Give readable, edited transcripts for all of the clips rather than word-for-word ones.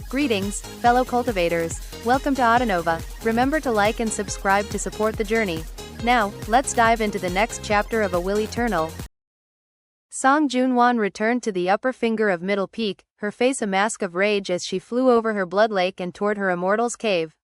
Greetings, fellow cultivators. Welcome to Autonova. Remember to like and subscribe to support the journey. Now, let's dive into the next chapter of A Will Eternal. Song Junwan returned to the upper finger of Middle Peak, her face a mask of rage as she flew over her blood lake and toward her immortal's cave.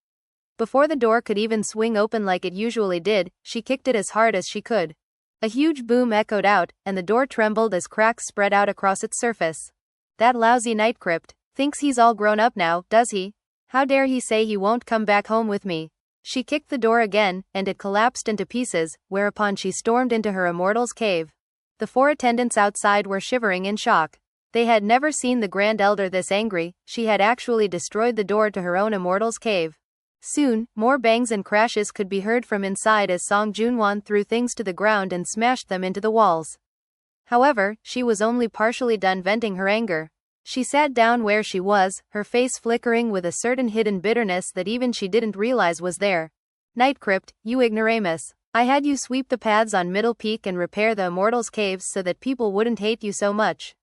Before the door could even swing open like it usually did, she kicked it as hard as she could. A huge boom echoed out, and the door trembled as cracks spread out across its surface. That lousy night crypt thinks he's all grown up now, does he? How dare he say he won't come back home with me? She kicked the door again, and it collapsed into pieces, whereupon she stormed into her immortal's cave. The four attendants outside were shivering in shock. They had never seen the Grand Elder this angry. She had actually destroyed the door to her own immortal's cave. Soon, more bangs and crashes could be heard from inside as Song Junwan threw things to the ground and smashed them into the walls. However, she was only partially done venting her anger. She sat down where she was, her face flickering with a certain hidden bitterness that even she didn't realize was there. Night Crypt, you ignoramus. I had you sweep the paths on Middle Peak and repair the Immortals' caves so that people wouldn't hate you so much.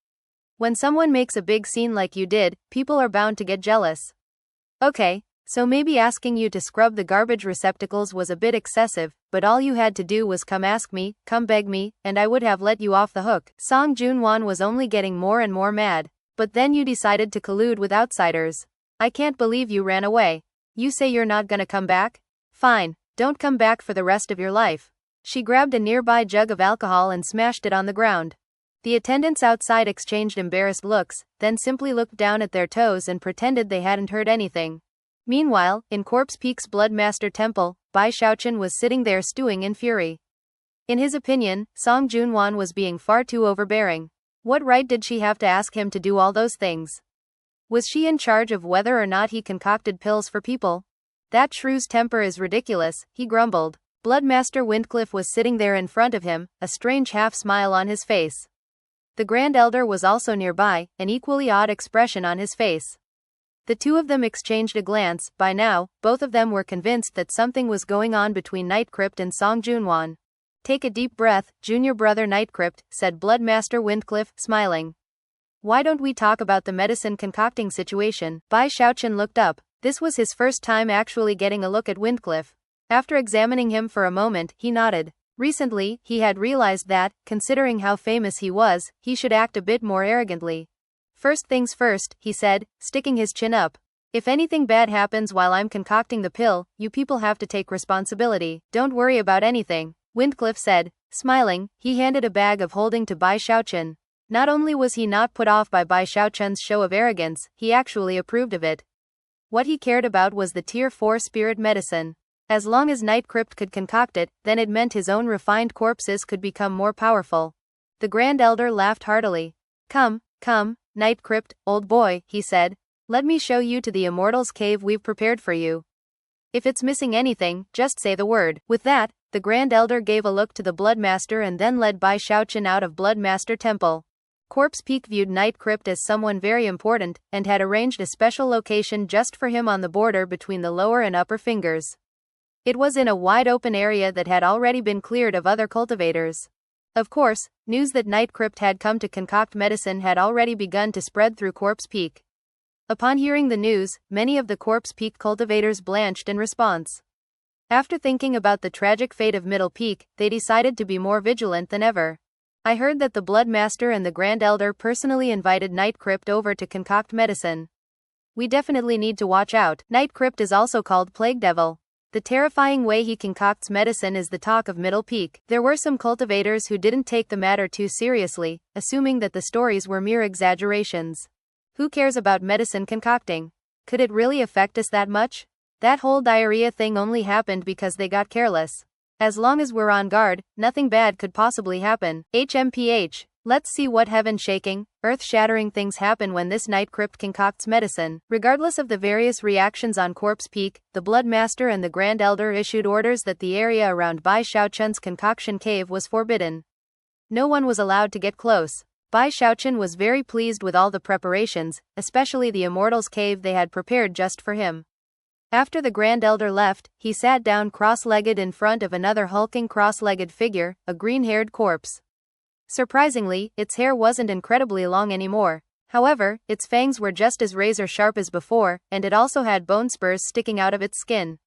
When someone makes a big scene like you did, people are bound to get jealous. Okay, so maybe asking you to scrub the garbage receptacles was a bit excessive, but all you had to do was come ask me, come beg me, and I would have let you off the hook. Song Junwan was only getting more and more mad. But then you decided to collude with outsiders. I can't believe you ran away. You say you're not gonna come back? Fine. Don't come back for the rest of your life. She grabbed a nearby jug of alcohol and smashed it on the ground. The attendants outside exchanged embarrassed looks, then simply looked down at their toes and pretended they hadn't heard anything. Meanwhile, in Corpse Peak's Bloodmaster Temple, Bai Xiaochun was sitting there stewing in fury. In his opinion, Song Junwan was being far too overbearing. What right did she have to ask him to do all those things? Was she in charge of whether or not he concocted pills for people? That shrew's temper is ridiculous, he grumbled. Bloodmaster Windcliff was sitting there in front of him, a strange half-smile on his face. The Grand Elder was also nearby, an equally odd expression on his face. The two of them exchanged a glance. By now, both of them were convinced that something was going on between Night Crypt and Song Junwan. Take a deep breath, junior brother Night Crypt, said Bloodmaster Windcliff, smiling. Why don't we talk about the medicine concocting situation? Bai Xiaochun looked up. This was his first time actually getting a look at Windcliff. After examining him for a moment, he nodded. Recently, he had realized that, considering how famous he was, he should act a bit more arrogantly. First things first, he said, sticking his chin up. If anything bad happens while I'm concocting the pill, you people have to take responsibility. Don't worry about anything, Windcliff said. Smiling, he handed a bag of holding to Bai Xiaochun. Not only was he not put off by Bai Xiaochun's show of arrogance, he actually approved of it. What he cared about was the Tier 4 spirit medicine. As long as Night Crypt could concoct it, then it meant his own refined corpses could become more powerful. The Grand Elder laughed heartily. Come, Night Crypt, old boy, he said. Let me show you to the Immortals' cave we've prepared for you. If it's missing anything, just say the word. With that, the Grand Elder gave a look to the Bloodmaster and then led Bai Xiaochun out of Bloodmaster Temple. Corpse Peak viewed Night Crypt as someone very important, and had arranged a special location just for him on the border between the lower and upper fingers. It was in a wide open area that had already been cleared of other cultivators. Of course, news that Night Crypt had come to concoct medicine had already begun to spread through Corpse Peak. Upon hearing the news, many of the Corpse Peak cultivators blanched in response. After thinking about the tragic fate of Middle Peak, they decided to be more vigilant than ever. I heard that the Bloodmaster and the Grand Elder personally invited Night Crypt over to concoct medicine. We definitely need to watch out. Night Crypt is also called Plaguedevil. The terrifying way he concocts medicine is the talk of Middle Peak. There were some cultivators who didn't take the matter too seriously, assuming that the stories were mere exaggerations. Who cares about medicine concocting? Could it really affect us that much? That whole diarrhea thing only happened because they got careless. As long as we're on guard, nothing bad could possibly happen. HMPH. Let's see what heaven-shaking, earth-shattering things happen when this Night Crypt concocts medicine. Regardless of the various reactions on Corpse Peak, the Bloodmaster and the Grand Elder issued orders that the area around Bai Xiaochun's concoction cave was forbidden. No one was allowed to get close. Bai Xiaochun was very pleased with all the preparations, especially the Immortals' cave they had prepared just for him. After the Grand Elder left, he sat down cross-legged in front of another hulking cross-legged figure, a green-haired corpse. Surprisingly, its hair wasn't incredibly long anymore. However, its fangs were just as razor-sharp as before, and it also had bone spurs sticking out of its skin.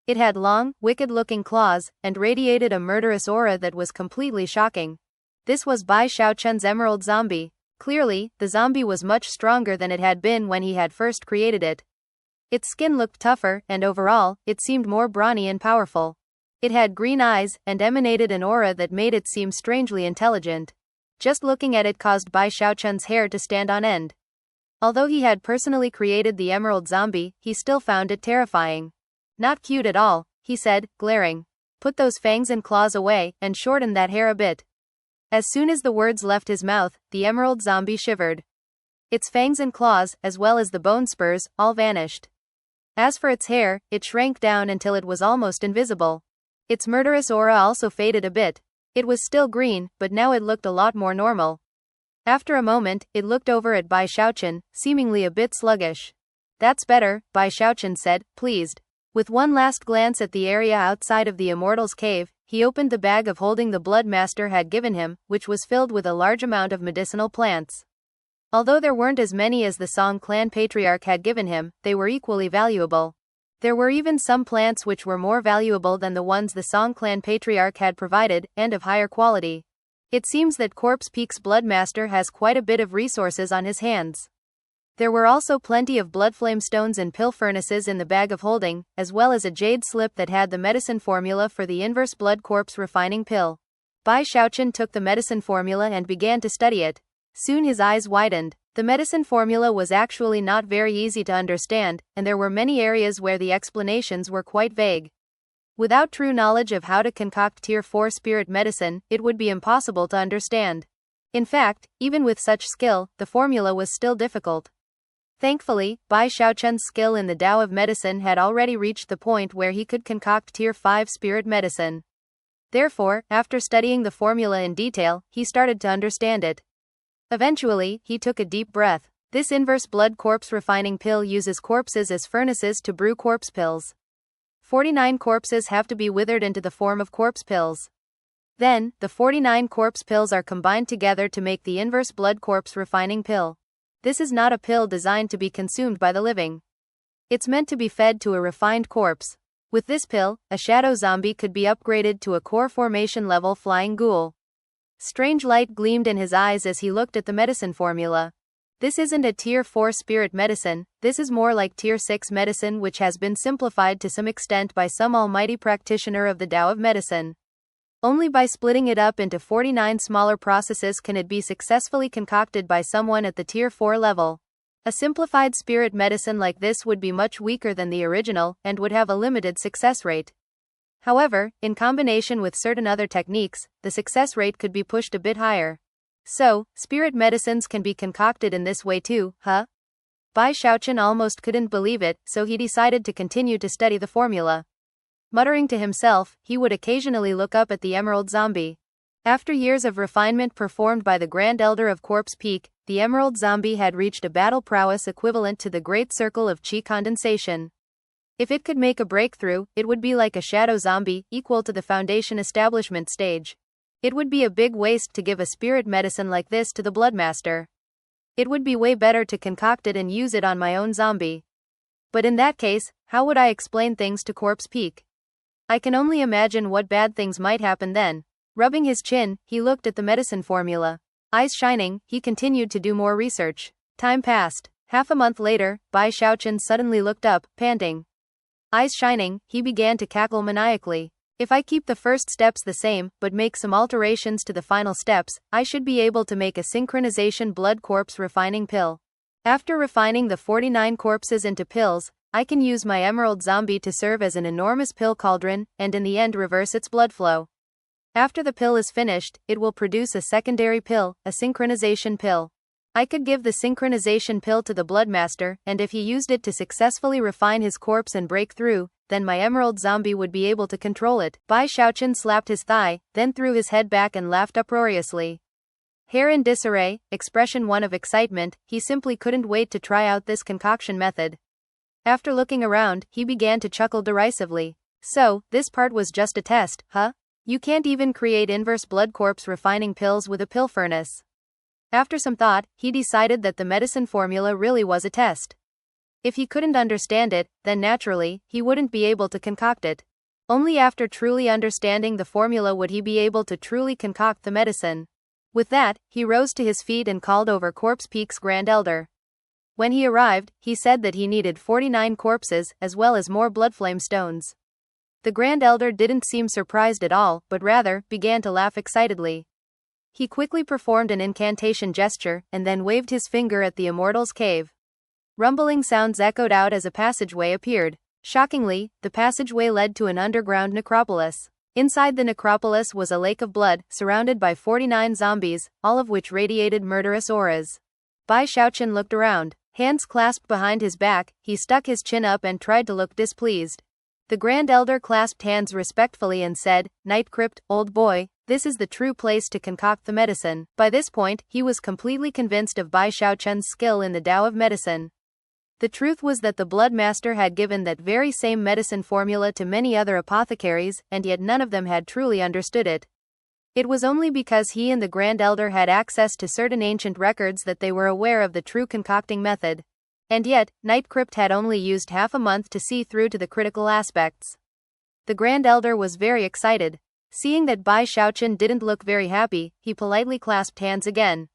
It had long, wicked-looking claws, and radiated a murderous aura that was completely shocking. This was Bai Xiaochun's emerald zombie. Clearly, the zombie was much stronger than it had been when he had first created it. Its skin looked tougher, and overall, it seemed more brawny and powerful. It had green eyes, and emanated an aura that made it seem strangely intelligent. Just looking at it caused Bai Xiaochun's hair to stand on end. Although he had personally created the emerald zombie, he still found it terrifying. "Not cute at all," he said, glaring. "Put those fangs and claws away, and shorten that hair a bit." As soon as the words left his mouth, the emerald zombie shivered. Its fangs and claws, as well as the bone spurs, all vanished. As for its hair, it shrank down until it was almost invisible. Its murderous aura also faded a bit. It was still green, but now it looked a lot more normal. After a moment, it looked over at Bai Xiaochun, seemingly a bit sluggish. "That's better," Bai Xiaochun said, pleased. With one last glance at the area outside of the Immortals' cave, he opened the bag of holding the Blood Master had given him, which was filled with a large amount of medicinal plants. Although there weren't as many as the Song clan patriarch had given him, they were equally valuable. There were even some plants which were more valuable than the ones the Song clan patriarch had provided, and of higher quality. It seems that Corpse Peak's Blood Master has quite a bit of resources on his hands. There were also plenty of bloodflame stones and pill furnaces in the bag of holding, as well as a jade slip that had the medicine formula for the inverse blood corpse refining pill. Bai Xiaochun took the medicine formula and began to study it. Soon his eyes widened. The medicine formula was actually not very easy to understand, and there were many areas where the explanations were quite vague. Without true knowledge of how to concoct Tier 4 spirit medicine, it would be impossible to understand. In fact, even with such skill, the formula was still difficult. Thankfully, Bai Xiaochun's skill in the Tao of medicine had already reached the point where he could concoct Tier 5 spirit medicine. Therefore, after studying the formula in detail, he started to understand it. Eventually, he took a deep breath. This inverse blood corpse refining pill uses corpses as furnaces to brew corpse pills. 49 corpses have to be withered into the form of corpse pills. Then, the 49 corpse pills are combined together to make the inverse blood corpse refining pill. This is not a pill designed to be consumed by the living. It's meant to be fed to a refined corpse. With this pill, a shadow zombie could be upgraded to a core formation level flying ghoul. Strange light gleamed in his eyes as he looked at the medicine formula. This isn't a Tier 4 spirit medicine, this is more like Tier 6 medicine, which has been simplified to some extent by some almighty practitioner of the Tao of medicine. Only by splitting it up into 49 smaller processes can it be successfully concocted by someone at the Tier 4 level. A simplified spirit medicine like this would be much weaker than the original, and would have a limited success rate. However, in combination with certain other techniques, the success rate could be pushed a bit higher. So, spirit medicines can be concocted in this way too, huh? Bai Xiaochun almost couldn't believe it, so he decided to continue to study the formula. Muttering to himself, he would occasionally look up at the emerald zombie. After years of refinement performed by the Grand Elder of Corpse Peak, the emerald zombie had reached a battle prowess equivalent to the Great Circle of Qi condensation. If it could make a breakthrough, it would be like a shadow zombie, equal to the Foundation establishment stage. It would be a big waste to give a spirit medicine like this to the Bloodmaster. It would be way better to concoct it and use it on my own zombie. But in that case, how would I explain things to Corpse Peak? I can only imagine what bad things might happen then. Rubbing his chin, he looked at the medicine formula. Eyes shining, he continued to do more research. Time passed. Half a month later, Bai Xiaochun suddenly looked up, panting. Eyes shining, he began to cackle maniacally. If I keep the first steps the same, but make some alterations to the final steps, I should be able to make a synchronization blood corpse refining pill. After refining the 49 corpses into pills, I can use my emerald zombie to serve as an enormous pill cauldron, and in the end reverse its blood flow. After the pill is finished, it will produce a secondary pill, a synchronization pill. I could give the synchronization pill to the Bloodmaster, and if he used it to successfully refine his corpse and break through, then my emerald zombie would be able to control it. Bai Xiaochun slapped his thigh, then threw his head back and laughed uproariously. Hair in disarray, expression one of excitement, he simply couldn't wait to try out this concoction method. After looking around, he began to chuckle derisively. So, this part was just a test, huh? You can't even create inverse blood corpse refining pills with a pill furnace. After some thought, he decided that the medicine formula really was a test. If he couldn't understand it, then naturally, he wouldn't be able to concoct it. Only after truly understanding the formula would he be able to truly concoct the medicine. With that, he rose to his feet and called over Corpse Peak's Grand Elder. When he arrived, he said that he needed 49 corpses, as well as more bloodflame stones. The Grand Elder didn't seem surprised at all, but rather, began to laugh excitedly. He quickly performed an incantation gesture, and then waved his finger at the immortals' cave. Rumbling sounds echoed out as a passageway appeared. Shockingly, the passageway led to an underground necropolis. Inside the necropolis was a lake of blood, surrounded by 49 zombies, all of which radiated murderous auras. Bai Xiaochun looked around. Hands clasped behind his back, he stuck his chin up and tried to look displeased. The Grand Elder clasped hands respectfully and said, "Night Crypt, old boy, this is the true place to concoct the medicine." By this point, he was completely convinced of Bai Xiaochun's skill in the Tao of medicine. The truth was that the Blood Master had given that very same medicine formula to many other apothecaries, and yet none of them had truly understood it. It was only because he and the Grand Elder had access to certain ancient records that they were aware of the true concocting method. And yet, Night Crypt had only used half a month to see through to the critical aspects. The Grand Elder was very excited. Seeing that Bai Xiaochun didn't look very happy, he politely clasped hands again.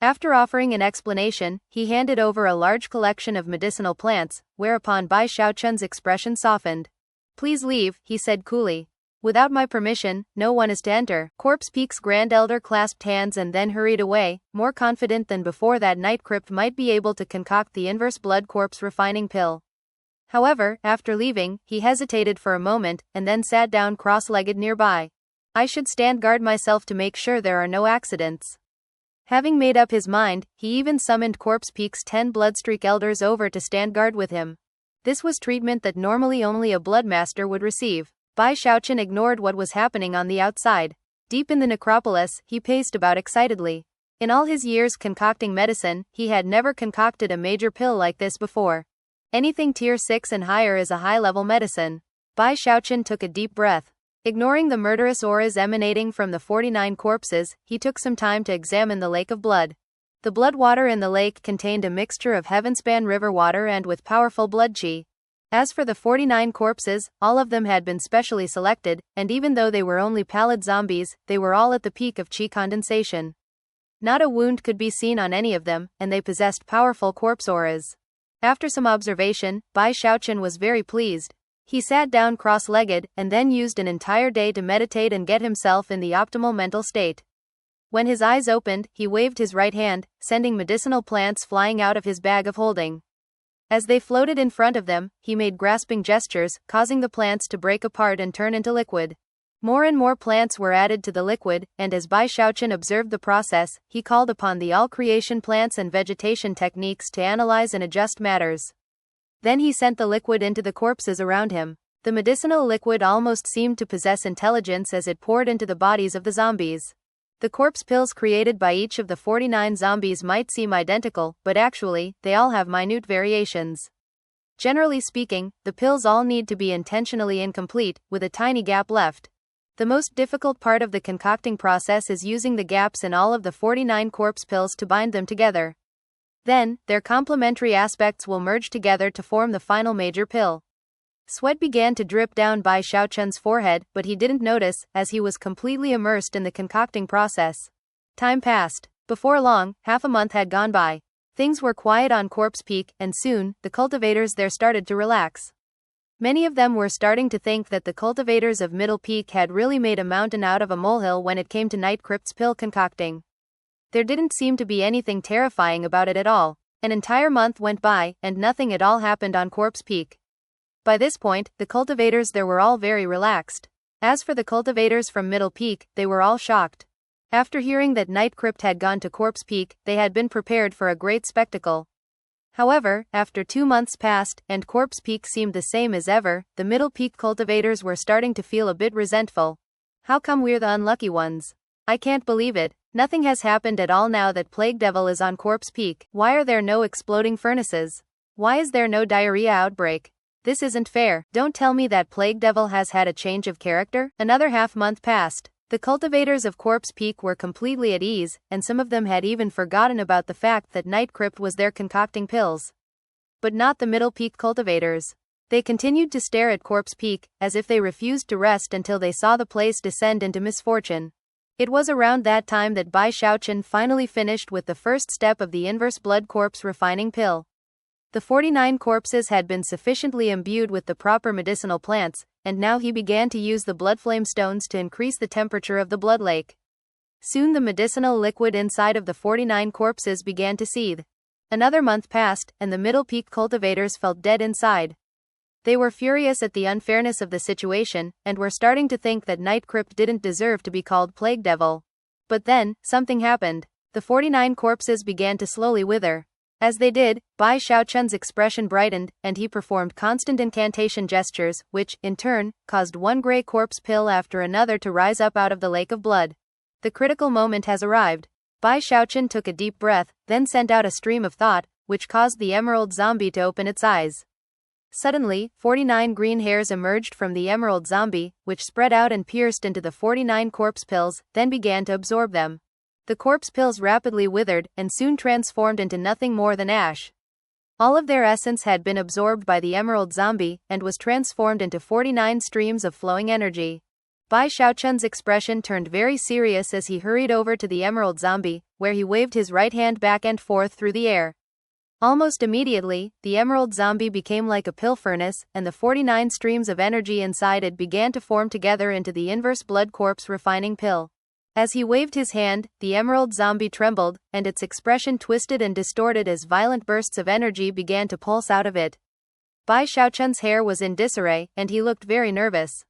After offering an explanation, he handed over a large collection of medicinal plants, whereupon Bai Xiaochun's expression softened. "Please leave," he said coolly. "Without my permission, no one is to enter." Corpse Peak's Grand Elder clasped hands and then hurried away, more confident than before that Night Crypt might be able to concoct the inverse blood corpse refining pill. However, after leaving, he hesitated for a moment, and then sat down cross-legged nearby. "I should stand guard myself to make sure there are no accidents." Having made up his mind, he even summoned Corpse Peak's 10 Bloodstreak Elders over to stand guard with him. This was treatment that normally only a Bloodmaster would receive. Bai Xiaochun ignored what was happening on the outside. Deep in the necropolis, he paced about excitedly. In all his years concocting medicine, he had never concocted a major pill like this before. Anything tier 6 and higher is a high-level medicine. Bai Xiaochun took a deep breath. Ignoring the murderous auras emanating from the 49 corpses, he took some time to examine the lake of blood. The blood water in the lake contained a mixture of Heavenspan river water and with powerful blood chi. As for the 49 corpses, all of them had been specially selected, and even though they were only pallid zombies, they were all at the peak of chi condensation. Not a wound could be seen on any of them, and they possessed powerful corpse auras. After some observation, Bai Xiaochun was very pleased. He sat down cross-legged, and then used an entire day to meditate and get himself in the optimal mental state. When his eyes opened, he waved his right hand, sending medicinal plants flying out of his bag of holding. As they floated in front of them, he made grasping gestures, causing the plants to break apart and turn into liquid. More and more plants were added to the liquid, and as Bai Xiaochun observed the process, he called upon the all-creation plants and vegetation techniques to analyze and adjust matters. Then he sent the liquid into the corpses around him. The medicinal liquid almost seemed to possess intelligence as it poured into the bodies of the zombies. The corpse pills created by each of the 49 zombies might seem identical, but actually, they all have minute variations. Generally speaking, the pills all need to be intentionally incomplete, with a tiny gap left. The most difficult part of the concocting process is using the gaps in all of the 49 corpse pills to bind them together. Then, their complementary aspects will merge together to form the final major pill. Sweat began to drip down Bai Xiaochun's forehead, but he didn't notice, as he was completely immersed in the concocting process. Time passed. Before long, half a month had gone by. Things were quiet on Corpse Peak, and soon, the cultivators there started to relax. Many of them were starting to think that the cultivators of Middle Peak had really made a mountain out of a molehill when it came to Night Crypt's pill concocting. There didn't seem to be anything terrifying about it at all. An entire month went by, and nothing at all happened on Corpse Peak. By this point, the cultivators there were all very relaxed. As for the cultivators from Middle Peak, they were all shocked. After hearing that Night Crypt had gone to Corpse Peak, they had been prepared for a great spectacle. However, after 2 months passed, and Corpse Peak seemed the same as ever, the Middle Peak cultivators were starting to feel a bit resentful. How come we're the unlucky ones? I can't believe it. Nothing has happened at all now that Plaguedevil is on Corpse Peak. Why are there no exploding furnaces? Why is there no diarrhea outbreak? This isn't fair. Don't tell me that Plaguedevil has had a change of character. Another half month passed. The cultivators of Corpse Peak were completely at ease, and some of them had even forgotten about the fact that Night Crypt was there concocting pills. But not the Middle Peak cultivators. They continued to stare at Corpse Peak, as if they refused to rest until they saw the place descend into misfortune. It was around that time that Bai Xiaochun finally finished with the first step of the inverse blood corpse refining pill. The 49 corpses had been sufficiently imbued with the proper medicinal plants, and now he began to use the blood flame stones to increase the temperature of the blood lake. Soon the medicinal liquid inside of the 49 corpses began to seethe. Another month passed, and the Middle Peak cultivators felt dead inside. They were furious at the unfairness of the situation, and were starting to think that Night Crypt didn't deserve to be called Plaguedevil. But then, something happened. The 49 corpses began to slowly wither. As they did, Bai Xiaochun's expression brightened, and he performed constant incantation gestures, which, in turn, caused one grey corpse pill after another to rise up out of the lake of blood. The critical moment has arrived. Bai Xiaochun took a deep breath, then sent out a stream of thought, which caused the emerald zombie to open its eyes. Suddenly, 49 green hairs emerged from the emerald zombie, which spread out and pierced into the 49 corpse pills, then began to absorb them. The corpse pills rapidly withered, and soon transformed into nothing more than ash. All of their essence had been absorbed by the emerald zombie, and was transformed into 49 streams of flowing energy. Bai Xiaochun's expression turned very serious as he hurried over to the emerald zombie, where he waved his right hand back and forth through the air. Almost immediately, the emerald zombie became like a pill furnace, and the 49 streams of energy inside it began to form together into the inverse blood corpse refining pill. As he waved his hand, the emerald zombie trembled, and its expression twisted and distorted as violent bursts of energy began to pulse out of it. Bai Xiaochun's hair was in disarray, and he looked very nervous.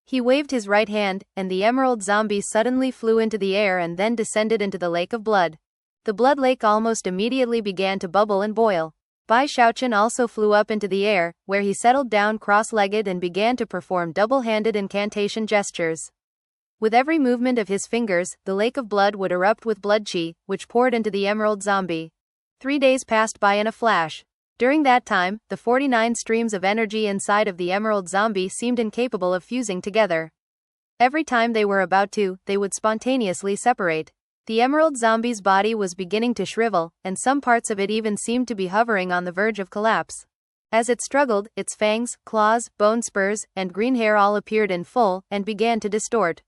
He waved his right hand, and the emerald zombie suddenly flew into the air and then descended into the lake of blood. The blood lake almost immediately began to bubble and boil. Bai Xiaochun also flew up into the air, where he settled down cross-legged and began to perform double-handed incantation gestures. With every movement of his fingers, the lake of blood would erupt with blood qi, which poured into the emerald zombie. 3 days passed by in a flash. During that time, the 49 streams of energy inside of the emerald zombie seemed incapable of fusing together. Every time they were about to, they would spontaneously separate. The emerald zombie's body was beginning to shrivel, and some parts of it even seemed to be hovering on the verge of collapse. As it struggled, its fangs, claws, bone spurs, and green hair all appeared in full, and began to distort.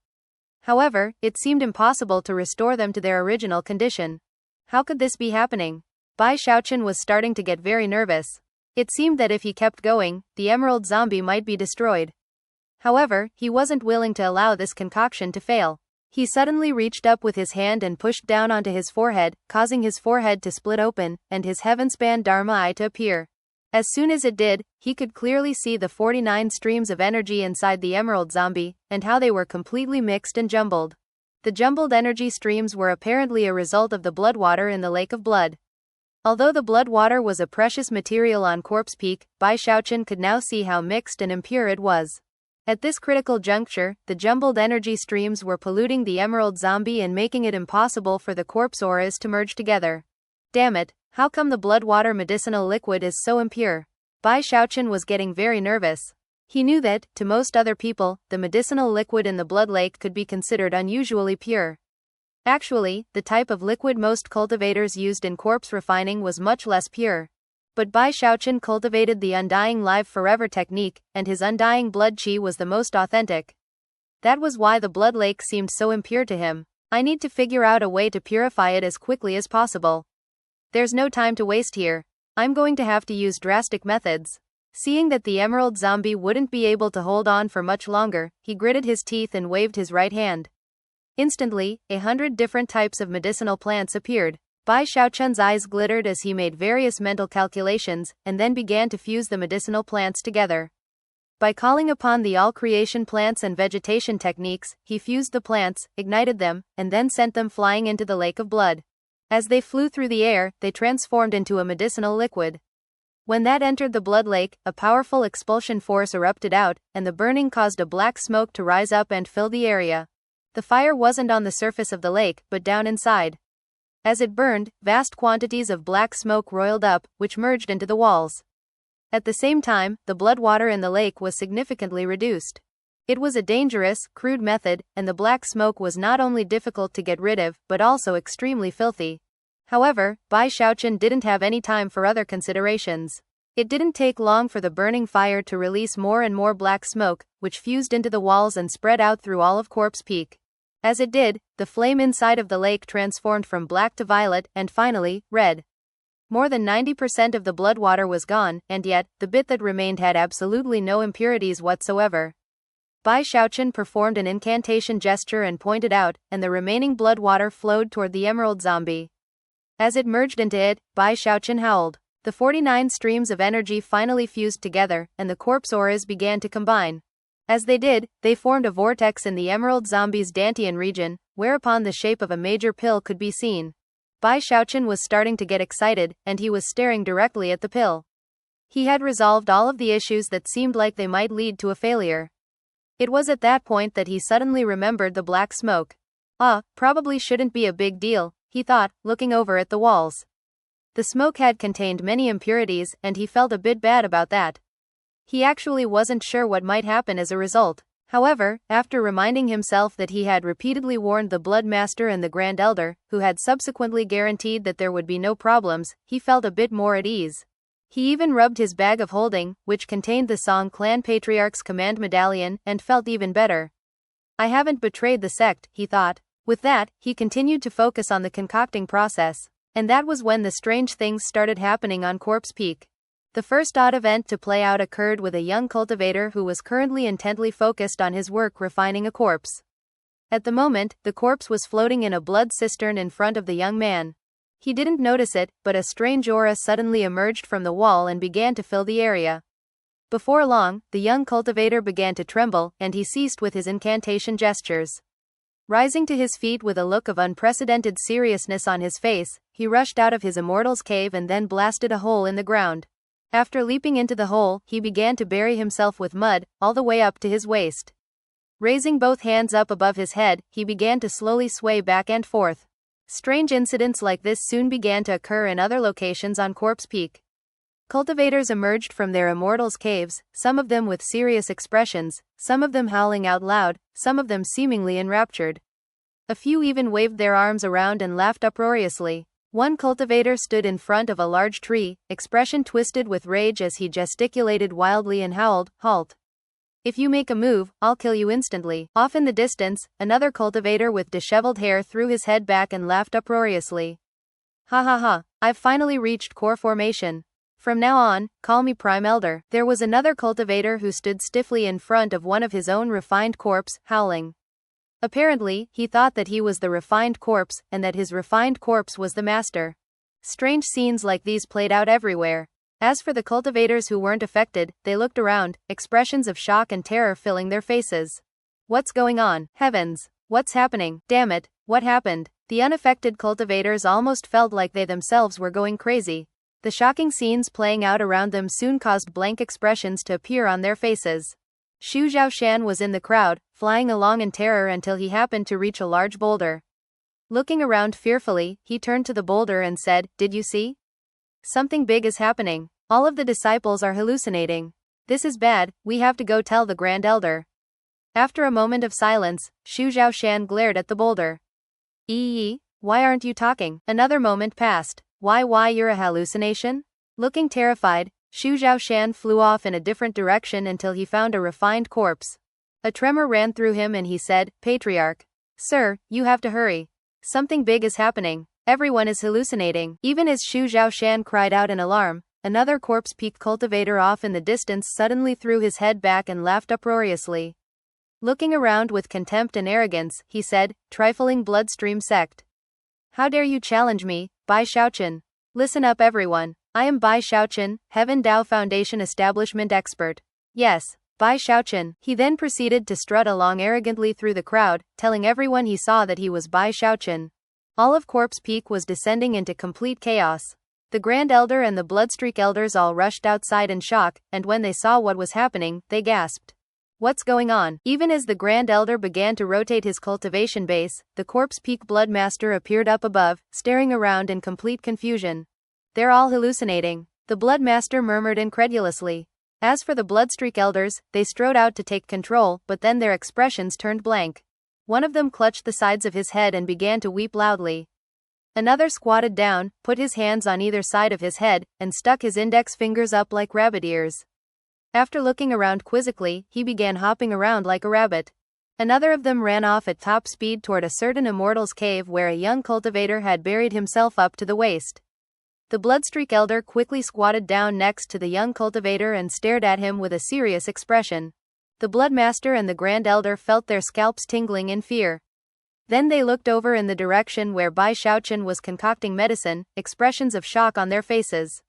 However, it seemed impossible to restore them to their original condition. How could this be happening? Bai Xiaochun was starting to get very nervous. It seemed that if he kept going, the emerald zombie might be destroyed. However, he wasn't willing to allow this concoction to fail. He suddenly reached up with his hand and pushed down onto his forehead, causing his forehead to split open, and his heaven-span Dharma eye to appear. As soon as it did, he could clearly see the 49 streams of energy inside the emerald zombie, and how they were completely mixed and jumbled. The jumbled energy streams were apparently a result of the blood water in the lake of blood. Although the blood water was a precious material on Corpse Peak, Bai Xiaochun could now see how mixed and impure it was. At this critical juncture, the jumbled energy streams were polluting the emerald zombie and making it impossible for the corpse auras to merge together. Damn it, how come the blood water medicinal liquid is so impure? Bai Xiaochun was getting very nervous. He knew that, to most other people, the medicinal liquid in the blood lake could be considered unusually pure. Actually, the type of liquid most cultivators used in corpse refining was much less pure. But Bai Xiaochun cultivated the undying live forever technique, and his undying blood qi was the most authentic. That was why the blood lake seemed so impure to him. I need to figure out a way to purify it as quickly as possible. There's no time to waste here. I'm going to have to use drastic methods. Seeing that the emerald zombie wouldn't be able to hold on for much longer, he gritted his teeth and waved his right hand. Instantly, 100 different types of medicinal plants appeared. Bai Xiaochun's eyes glittered as he made various mental calculations, and then began to fuse the medicinal plants together. By calling upon the all-creation plants and vegetation techniques, he fused the plants, ignited them, and then sent them flying into the lake of blood. As they flew through the air, they transformed into a medicinal liquid. When that entered the blood lake, a powerful expulsion force erupted out, and the burning caused a black smoke to rise up and fill the area. The fire wasn't on the surface of the lake, but down inside. As it burned, vast quantities of black smoke roiled up, which merged into the walls. At the same time, the blood water in the lake was significantly reduced. It was a dangerous, crude method, and the black smoke was not only difficult to get rid of, but also extremely filthy. However, Bai Xiaochun didn't have any time for other considerations. It didn't take long for the burning fire to release more and more black smoke, which fused into the walls and spread out through all of Corpse Peak. As it did, the flame inside of the lake transformed from black to violet, and finally, red. More than 90% of the blood water was gone, and yet, the bit that remained had absolutely no impurities whatsoever. Bai Xiaochun performed an incantation gesture and pointed out, and the remaining blood water flowed toward the emerald zombie. As it merged into it, Bai Xiaochun howled. The 49 streams of energy finally fused together, and the corpse auras began to combine. As they did, they formed a vortex in the emerald zombie's Dantian region, whereupon the shape of a major pill could be seen. Bai Xiaochun was starting to get excited, and he was staring directly at the pill. He had resolved all of the issues that seemed like they might lead to a failure. It was at that point that he suddenly remembered the black smoke. Probably shouldn't be a big deal, he thought, looking over at the walls. The smoke had contained many impurities, and he felt a bit bad about that. He actually wasn't sure what might happen as a result. However, after reminding himself that he had repeatedly warned the Blood Master and the Grand Elder, who had subsequently guaranteed that there would be no problems, he felt a bit more at ease. He even rubbed his bag of holding, which contained the Song Clan Patriarch's command medallion, and felt even better. I haven't betrayed the sect, he thought. With that, he continued to focus on the concocting process. And that was when the strange things started happening on Corpse Peak. The first odd event to play out occurred with a young cultivator who was currently intently focused on his work refining a corpse. At the moment, the corpse was floating in a blood cistern in front of the young man. He didn't notice it, but a strange aura suddenly emerged from the wall and began to fill the area. Before long, the young cultivator began to tremble, and he ceased with his incantation gestures. Rising to his feet with a look of unprecedented seriousness on his face, he rushed out of his immortal's cave and then blasted a hole in the ground. After leaping into the hole, he began to bury himself with mud, all the way up to his waist. Raising both hands up above his head, he began to slowly sway back and forth. Strange incidents like this soon began to occur in other locations on Corpse Peak. Cultivators emerged from their immortals' caves, some of them with serious expressions, some of them howling out loud, some of them seemingly enraptured. A few even waved their arms around and laughed uproariously. One cultivator stood in front of a large tree, expression twisted with rage as he gesticulated wildly and howled, "Halt! If you make a move, I'll kill you instantly." Off in the distance, another cultivator with disheveled hair threw his head back and laughed uproariously. "Ha ha ha, I've finally reached core formation. From now on, call me Prime Elder." There was another cultivator who stood stiffly in front of one of his own refined corpse, howling. Apparently, he thought that he was the refined corpse, and that his refined corpse was the master. Strange scenes like these played out everywhere. As for the cultivators who weren't affected, they looked around, expressions of shock and terror filling their faces. What's going on? Heavens! What's happening? Damn it, what happened? The unaffected cultivators almost felt like they themselves were going crazy. The shocking scenes playing out around them soon caused blank expressions to appear on their faces. Xu Zhaoshan was in the crowd, flying along in terror until he happened to reach a large boulder. Looking around fearfully, he turned to the boulder and said, "Did you see? Something big is happening. All of the disciples are hallucinating. This is bad, we have to go tell the Grand Elder." After a moment of silence, Xu Zhaoshan glared at the boulder. Why aren't you talking?" Another moment passed. Why you're a hallucination?" Looking terrified, Xu Zhaoshan flew off in a different direction until he found a refined corpse. A tremor ran through him and he said, "Patriarch. Sir, you have to hurry. Something big is happening. Everyone is hallucinating." Even as Xu Zhaoshan cried out in alarm, another Corpse Peak cultivator off in the distance suddenly threw his head back and laughed uproariously. Looking around with contempt and arrogance, he said, "Trifling bloodstream sect. How dare you challenge me, Bai Xiaochun? Listen up everyone. I am Bai Xiaochun, Heaven Dao Foundation establishment expert. Yes, Bai Xiaochun." He then proceeded to strut along arrogantly through the crowd, telling everyone he saw that he was Bai Xiaochun. All of Corpse Peak was descending into complete chaos. The Grand Elder and the Bloodstreak Elders all rushed outside in shock, and when they saw what was happening, they gasped. What's going on? Even as the Grand Elder began to rotate his cultivation base, the Corpse Peak Blood Master appeared up above, staring around in complete confusion. They're all hallucinating. The Blood Master murmured incredulously. As for the Bloodstreak elders, they strode out to take control, but then their expressions turned blank. One of them clutched the sides of his head and began to weep loudly. Another squatted down, put his hands on either side of his head, and stuck his index fingers up like rabbit ears. After looking around quizzically, he began hopping around like a rabbit. Another of them ran off at top speed toward a certain immortal's cave where a young cultivator had buried himself up to the waist. The Bloodstreak elder quickly squatted down next to the young cultivator and stared at him with a serious expression. The Bloodmaster and the Grand Elder felt their scalps tingling in fear. Then they looked over in the direction where Bai Xiaochun was concocting medicine, expressions of shock on their faces.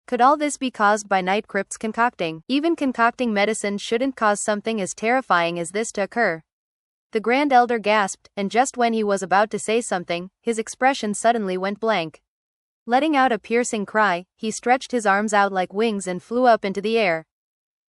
Could all this be caused by Night Crypt's concocting? Even concocting medicine shouldn't cause something as terrifying as this to occur. The Grand Elder gasped, and just when he was about to say something, his expression suddenly went blank. Letting out a piercing cry, he stretched his arms out like wings and flew up into the air.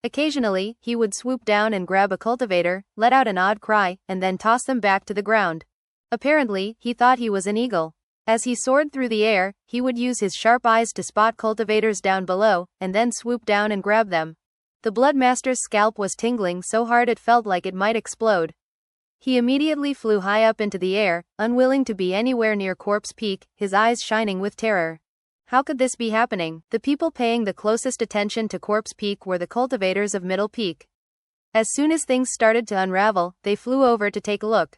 Occasionally, he would swoop down and grab a cultivator, let out an odd cry, and then toss them back to the ground. Apparently, he thought he was an eagle. As he soared through the air, he would use his sharp eyes to spot cultivators down below, and then swoop down and grab them. The Bloodmaster's scalp was tingling so hard it felt like it might explode. He immediately flew high up into the air, unwilling to be anywhere near Corpse Peak, his eyes shining with terror. How could this be happening? The people paying the closest attention to Corpse Peak were the cultivators of Middle Peak. As soon as things started to unravel, they flew over to take a look.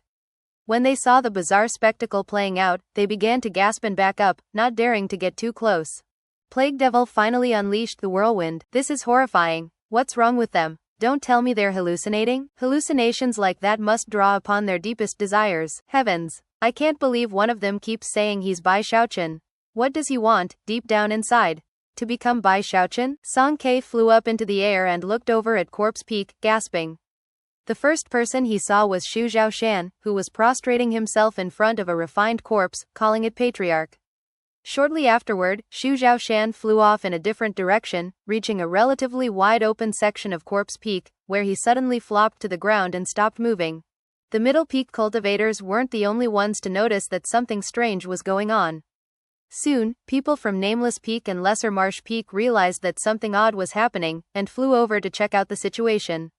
When they saw the bizarre spectacle playing out, they began to gasp and back up, not daring to get too close. Plaguedevil finally unleashed the whirlwind. This is horrifying. What's wrong with them? Don't tell me they're hallucinating? Hallucinations like that must draw upon their deepest desires. Heavens! I can't believe one of them keeps saying he's Bai Xiaochun. What does he want, deep down inside? To become Bai Xiaochun? Song Ke flew up into the air and looked over at Corpse Peak, gasping. The first person he saw was Xu Zhaoshan, who was prostrating himself in front of a refined corpse, calling it patriarch. Shortly afterward, Xu Zhaoshan flew off in a different direction, reaching a relatively wide-open section of Corpse Peak, where he suddenly flopped to the ground and stopped moving. The Middle Peak cultivators weren't the only ones to notice that something strange was going on. Soon, people from Nameless Peak and Lesser Marsh Peak realized that something odd was happening, and flew over to check out the situation.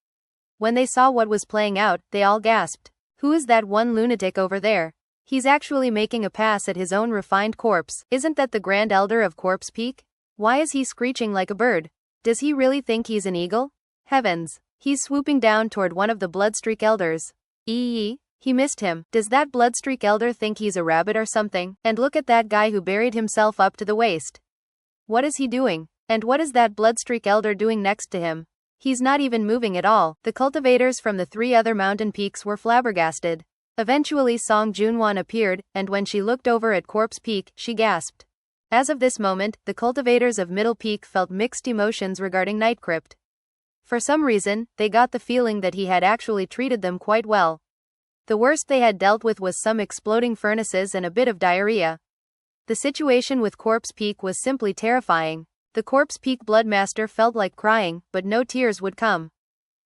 When they saw what was playing out, they all gasped. Who is that one lunatic over there? He's actually making a pass at his own refined corpse. Isn't that the Grand Elder of Corpse Peak? Why is he screeching like a bird? Does he really think he's an eagle? Heavens! He's swooping down toward one of the Bloodstreak elders. He missed him. Does that Bloodstreak elder think he's a rabbit or something? And look at that guy who buried himself up to the waist. What is he doing? And what is that Bloodstreak elder doing next to him? He's not even moving at all. The cultivators from the 3 other mountain peaks were flabbergasted. Eventually Song Junwan appeared, and when she looked over at Corpse Peak, she gasped. As of this moment, the cultivators of Middle Peak felt mixed emotions regarding Night Crypt. For some reason, they got the feeling that he had actually treated them quite well. The worst they had dealt with was some exploding furnaces and a bit of diarrhea. The situation with Corpse Peak was simply terrifying. The Corpse Peak Bloodmaster felt like crying, but no tears would come.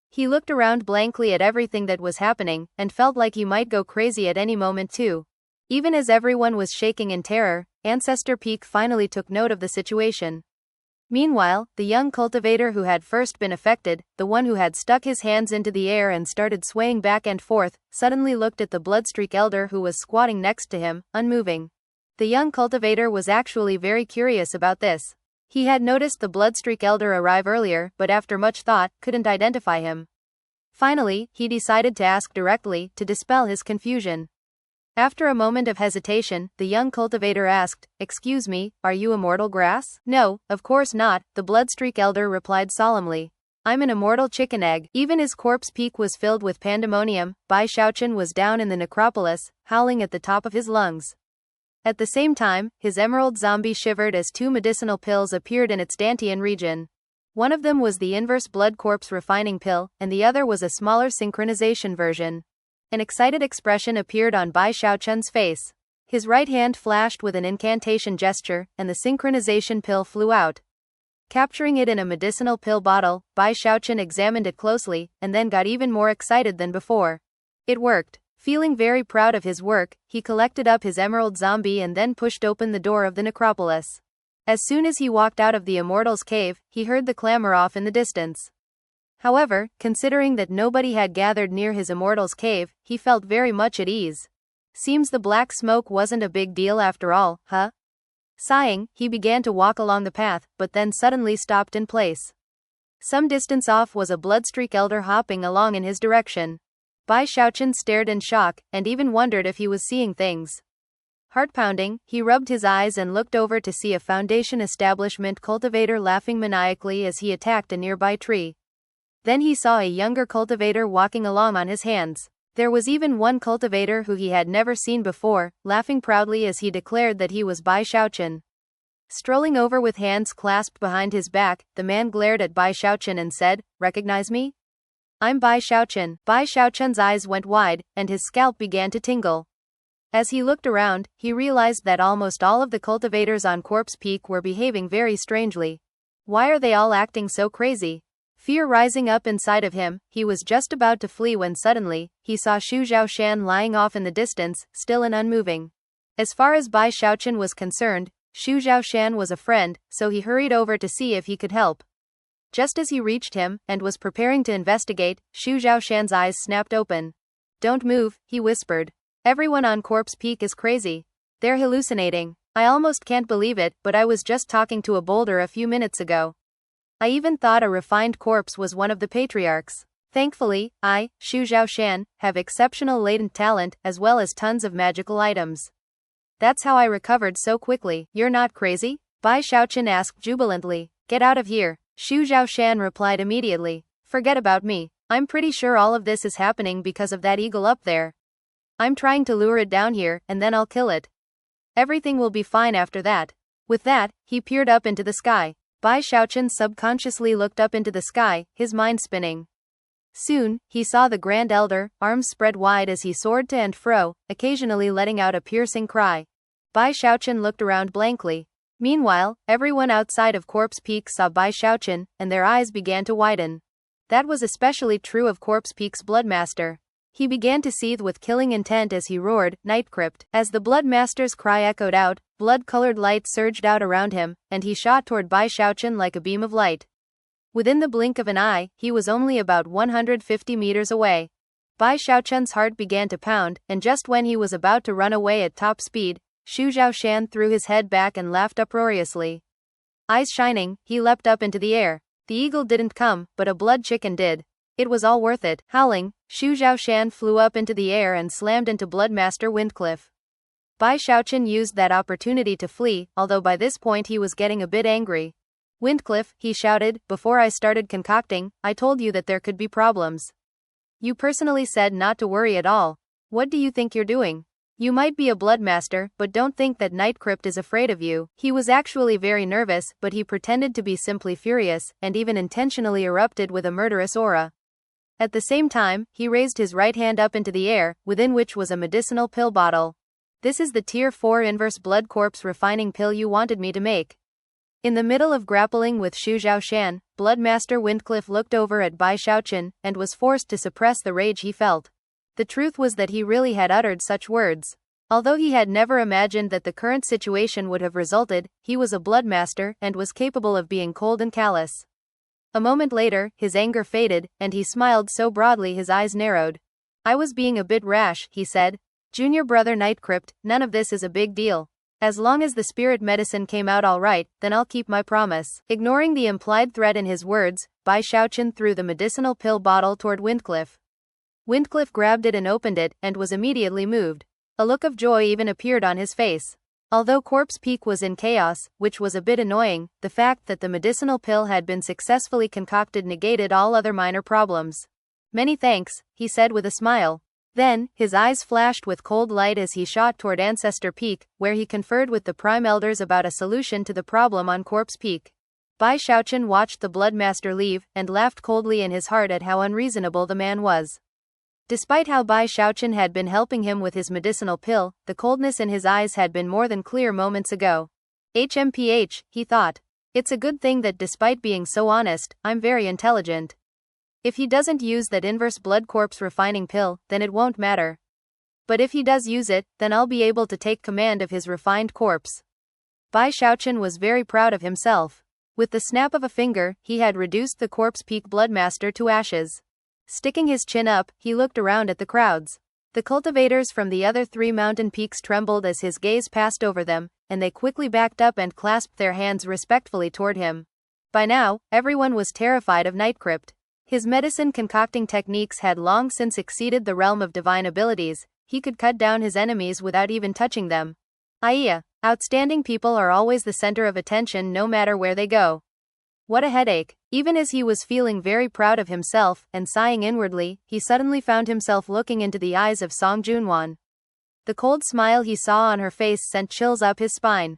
He looked around blankly at everything that was happening, and felt like he might go crazy at any moment too. Even as everyone was shaking in terror, Ancestor Peak finally took note of the situation. Meanwhile, the young cultivator who had first been affected, the one who had stuck his hands into the air and started swaying back and forth, suddenly looked at the Bloodstreak elder who was squatting next to him, unmoving. The young cultivator was actually very curious about this. He had noticed the Bloodstreak elder arrive earlier, but after much thought, couldn't identify him. Finally, he decided to ask directly, to dispel his confusion. After a moment of hesitation, the young cultivator asked, "Excuse me, are you immortal grass?" "No, of course not," the Bloodstreak elder replied solemnly. "I'm an immortal chicken egg." Even as Corpse Peak was filled with pandemonium, Bai Xiaochun was down in the necropolis, howling at the top of his lungs. At the same time, his emerald zombie shivered as 2 medicinal pills appeared in its Dantian region. One of them was the inverse blood corpse refining pill, and the other was a smaller synchronization version. An excited expression appeared on Bai Xiaochun's face. His right hand flashed with an incantation gesture, and the synchronization pill flew out. Capturing it in a medicinal pill bottle, Bai Xiaochun examined it closely, and then got even more excited than before. It worked. Feeling very proud of his work, he collected up his emerald zombie and then pushed open the door of the necropolis. As soon as he walked out of the immortals' cave, he heard the clamor off in the distance. However, considering that nobody had gathered near his immortals' cave, he felt very much at ease. Seems the black smoke wasn't a big deal after all, huh? Sighing, he began to walk along the path, but then suddenly stopped in place. Some distance off was a bloodstreak elder hopping along in his direction. Bai Xiaochun stared in shock, and even wondered if he was seeing things. Heart-pounding, he rubbed his eyes and looked over to see a Foundation establishment cultivator laughing maniacally as he attacked a nearby tree. Then he saw a younger cultivator walking along on his hands. There was even one cultivator who he had never seen before, laughing proudly as he declared that he was Bai Xiaochun. Strolling over with hands clasped behind his back, the man glared at Bai Xiaochun and said, "Recognize me? I'm Bai Xiaochun." Bai Xiaochun's eyes went wide, and his scalp began to tingle. As he looked around, he realized that almost all of the cultivators on Corpse Peak were behaving very strangely. Why are they all acting so crazy? Fear rising up inside of him, he was just about to flee when suddenly, he saw Xu Zhaoshan lying off in the distance, still and unmoving. As far as Bai Xiaochun was concerned, Xu Zhaoshan was a friend, so he hurried over to see if he could help. Just as he reached him, and was preparing to investigate, Xu Zhaoshan's eyes snapped open. "Don't move," he whispered. "Everyone on Corpse Peak is crazy. They're hallucinating. I almost can't believe it, but I was just talking to a boulder a few minutes ago. I even thought a refined corpse was one of the patriarchs. Thankfully, I, Xu Zhaoshan, have exceptional latent talent, as well as tons of magical items. That's how I recovered so quickly." "You're not crazy?" Bai Xiaochun asked jubilantly. "Get out of here." Xu Zhaoshan replied immediately. "Forget about me. I'm pretty sure all of this is happening because of that eagle up there. I'm trying to lure it down here, and then I'll kill it. Everything will be fine after that." With that, he peered up into the sky. Bai Xiaochun subconsciously looked up into the sky, his mind spinning. Soon, he saw the Grand Elder, arms spread wide as he soared to and fro, occasionally letting out a piercing cry. Bai Xiaochun looked around blankly. Meanwhile, everyone outside of Corpse Peak saw Bai Xiaochun, and their eyes began to widen. That was especially true of Corpse Peak's Bloodmaster. He began to seethe with killing intent as he roared, "Nightcrypt." As the Bloodmaster's cry echoed out, blood-colored light surged out around him, and he shot toward Bai Xiaochun like a beam of light. Within the blink of an eye, he was only about 150 meters away. Bai Xiaochun's heart began to pound, and just when he was about to run away at top speed, Xu Zhaoshan threw his head back and laughed uproariously. Eyes shining, he leapt up into the air. The eagle didn't come, but a blood chicken did. It was all worth it. Howling, Xu Zhaoshan flew up into the air and slammed into Bloodmaster Windcliff. Bai Xiaochun used that opportunity to flee, although by this point he was getting a bit angry. "Windcliff," he shouted, "before I started concocting, I told you that there could be problems. You personally said not to worry at all. What do you think you're doing? You might be a Bloodmaster, but don't think that Nightcrypt is afraid of you." He was actually very nervous, but he pretended to be simply furious, and even intentionally erupted with a murderous aura. At the same time, he raised his right hand up into the air, within which was a medicinal pill bottle. "This is the Tier 4 Inverse Blood Corpse refining pill you wanted me to make." In the middle of grappling with Xu Zhaoshan, Bloodmaster Windcliff looked over at Bai Xiaochun, and was forced to suppress the rage he felt. The truth was that he really had uttered such words. Although he had never imagined that the current situation would have resulted, he was a Bloodmaster, and was capable of being cold and callous. A moment later, his anger faded, and he smiled so broadly his eyes narrowed. "I was being a bit rash," he said. "Junior brother Nightcrypt, none of this is a big deal. As long as the spirit medicine came out all right, then I'll keep my promise." Ignoring the implied threat in his words, Bai Xiaochun threw the medicinal pill bottle toward Windcliff. Windcliff grabbed it and opened it, and was immediately moved. A look of joy even appeared on his face. Although Corpse Peak was in chaos, which was a bit annoying, the fact that the medicinal pill had been successfully concocted negated all other minor problems. "Many thanks," he said with a smile. Then, his eyes flashed with cold light as he shot toward Ancestor Peak, where he conferred with the Prime Elders about a solution to the problem on Corpse Peak. Bai Xiaochun watched the Bloodmaster leave, and laughed coldly in his heart at how unreasonable the man was. Despite how Bai Xiaochun had been helping him with his medicinal pill, the coldness in his eyes had been more than clear moments ago. HMPH, he thought. It's a good thing that despite being so honest, I'm very intelligent. If he doesn't use that inverse blood corpse refining pill, then it won't matter. But if he does use it, then I'll be able to take command of his refined corpse. Bai Xiaochun was very proud of himself. With the snap of a finger, he had reduced the Corpse Peak Bloodmaster to ashes. Sticking his chin up, he looked around at the crowds. The cultivators from the other 3 mountain peaks trembled as his gaze passed over them, and they quickly backed up and clasped their hands respectfully toward him. By now, everyone was terrified of Nightcrypt. His medicine concocting techniques had long since exceeded the realm of divine abilities. He could cut down his enemies without even touching them. Aiya, outstanding people are always the center of attention no matter where they go. What a headache. Even as he was feeling very proud of himself and sighing inwardly, he suddenly found himself looking into the eyes of Song Junwan. The cold smile he saw on her face sent chills up his spine.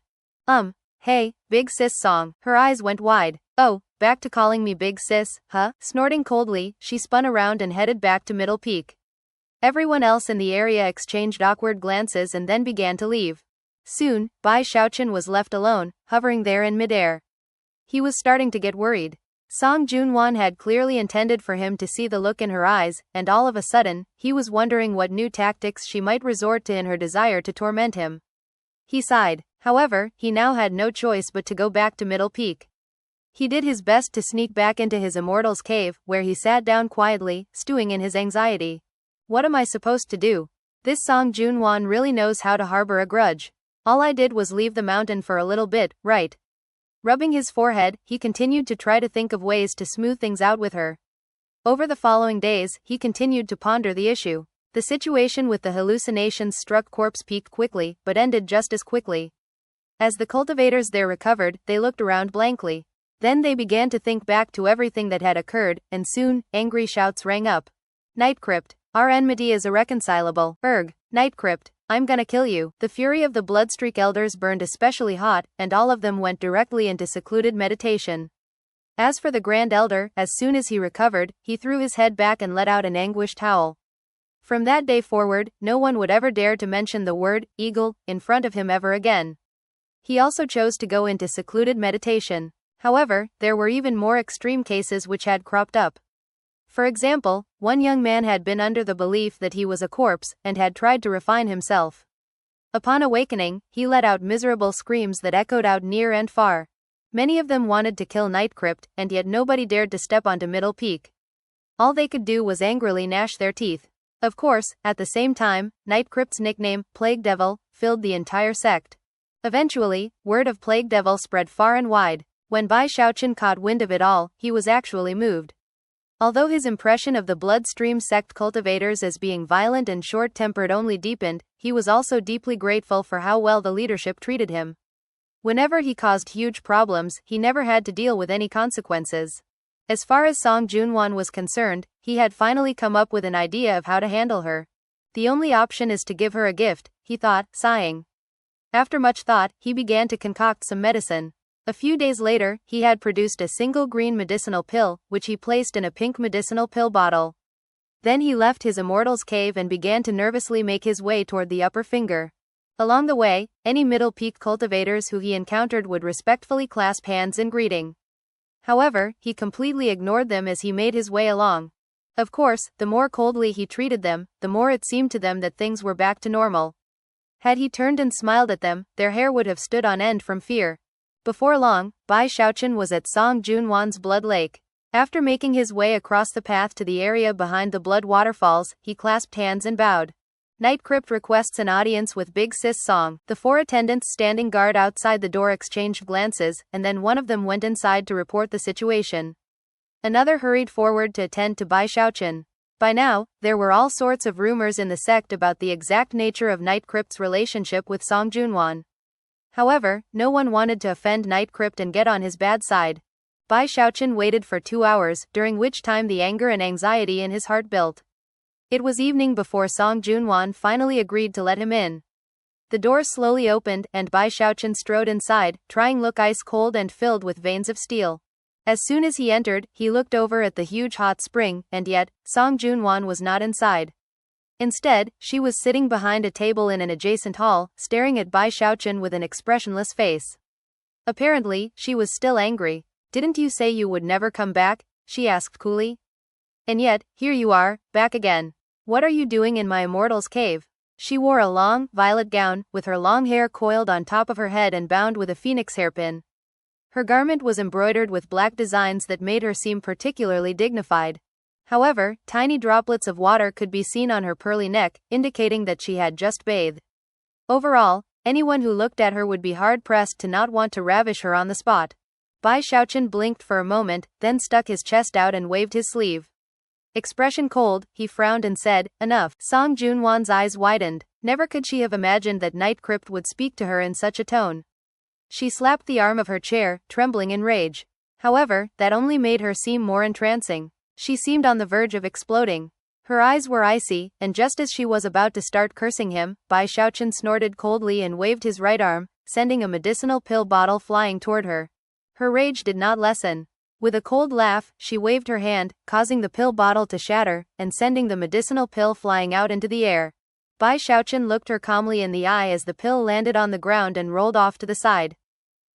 Hey, big sis Song. Her eyes went wide. Oh, back to calling me big sis, huh? Snorting coldly, she spun around and headed back to Middle Peak. Everyone else in the area exchanged awkward glances and then began to leave. Soon, Bai Xiaochun was left alone, hovering there in midair. He was starting to get worried. Song Junwan had clearly intended for him to see the look in her eyes, and all of a sudden, he was wondering what new tactics she might resort to in her desire to torment him. He sighed. However, he now had no choice but to go back to Middle Peak. He did his best to sneak back into his immortal's cave, where he sat down quietly, stewing in his anxiety. What am I supposed to do? This Song Junwan really knows how to harbor a grudge. All I did was leave the mountain for a little bit, right? Rubbing his forehead, he continued to try to think of ways to smooth things out with her. Over the following days, he continued to ponder the issue. The situation with the hallucinations struck Corpse Peak quickly, but ended just as quickly. As the cultivators there recovered, they looked around blankly. Then they began to think back to everything that had occurred, and soon, angry shouts rang up. Nightcrypt, our enmity is irreconcilable. Nightcrypt, I'm gonna kill you. The fury of the Bloodstreak elders burned especially hot, and all of them went directly into secluded meditation. As for the Grand Elder, as soon as he recovered, he threw his head back and let out an anguished howl. From that day forward, no one would ever dare to mention the word eagle in front of him ever again. He also chose to go into secluded meditation. However, there were even more extreme cases which had cropped up. For example, one young man had been under the belief that he was a corpse, and had tried to refine himself. Upon awakening, he let out miserable screams that echoed out near and far. Many of them wanted to kill Nightcrypt, and yet nobody dared to step onto Middle Peak. All they could do was angrily gnash their teeth. Of course, at the same time, Nightcrypt's nickname, Plaguedevil, filled the entire sect. Eventually, word of Plaguedevil spread far and wide. When Bai Xiaochun caught wind of it all, he was actually moved. Although his impression of the Bloodstream sect cultivators as being violent and short-tempered only deepened, he was also deeply grateful for how well the leadership treated him. Whenever he caused huge problems, he never had to deal with any consequences. As far as Song Junwan was concerned, he had finally come up with an idea of how to handle her. The only option is to give her a gift, he thought, sighing. After much thought, he began to concoct some medicine. A few days later, he had produced a single green medicinal pill, which he placed in a pink medicinal pill bottle. Then he left his immortal's cave and began to nervously make his way toward the upper finger. Along the way, any Middle Peak cultivators who he encountered would respectfully clasp hands in greeting. However, he completely ignored them as he made his way along. Of course, the more coldly he treated them, the more it seemed to them that things were back to normal. Had he turned and smiled at them, their hair would have stood on end from fear. Before long, Bai Xiaochun was at Song Junwan's Blood Lake. After making his way across the path to the area behind the blood waterfalls, he clasped hands and bowed. Nightcrypt requests an audience with Big Sis Song. The 4 attendants standing guard outside the door exchanged glances, and then one of them went inside to report the situation. Another hurried forward to attend to Bai Xiaochun. By now, there were all sorts of rumors in the sect about the exact nature of Nightcrypt's relationship with Song Junwan. However, no one wanted to offend Nightcrypt and get on his bad side. Bai Xiaochun waited for 2 hours, during which time the anger and anxiety in his heart built. It was evening before Song Junwan finally agreed to let him in. The door slowly opened, and Bai Xiaochun strode inside, trying look ice cold and filled with veins of steel. As soon as he entered, he looked over at the huge hot spring, and yet, Song Junwan was not inside. Instead, she was sitting behind a table in an adjacent hall, staring at Bai Xiaochun with an expressionless face. Apparently, she was still angry. "Didn't you say you would never come back?" she asked coolly. "And yet, here you are, back again. What are you doing in my immortal's cave?" She wore a long, violet gown, with her long hair coiled on top of her head and bound with a phoenix hairpin. Her garment was embroidered with black designs that made her seem particularly dignified. However, tiny droplets of water could be seen on her pearly neck, indicating that she had just bathed. Overall, anyone who looked at her would be hard-pressed to not want to ravish her on the spot. Bai Xiaochun blinked for a moment, then stuck his chest out and waved his sleeve. Expression cold, he frowned and said, "Enough." Song Junwan's eyes widened. Never could she have imagined that Night Crypt would speak to her in such a tone. She slapped the arm of her chair, trembling in rage. However, that only made her seem more entrancing. She seemed on the verge of exploding. Her eyes were icy, and just as she was about to start cursing him, Bai Xiaochun snorted coldly and waved his right arm, sending a medicinal pill bottle flying toward her. Her rage did not lessen. With a cold laugh, she waved her hand, causing the pill bottle to shatter, and sending the medicinal pill flying out into the air. Bai Xiaochun looked her calmly in the eye as the pill landed on the ground and rolled off to the side.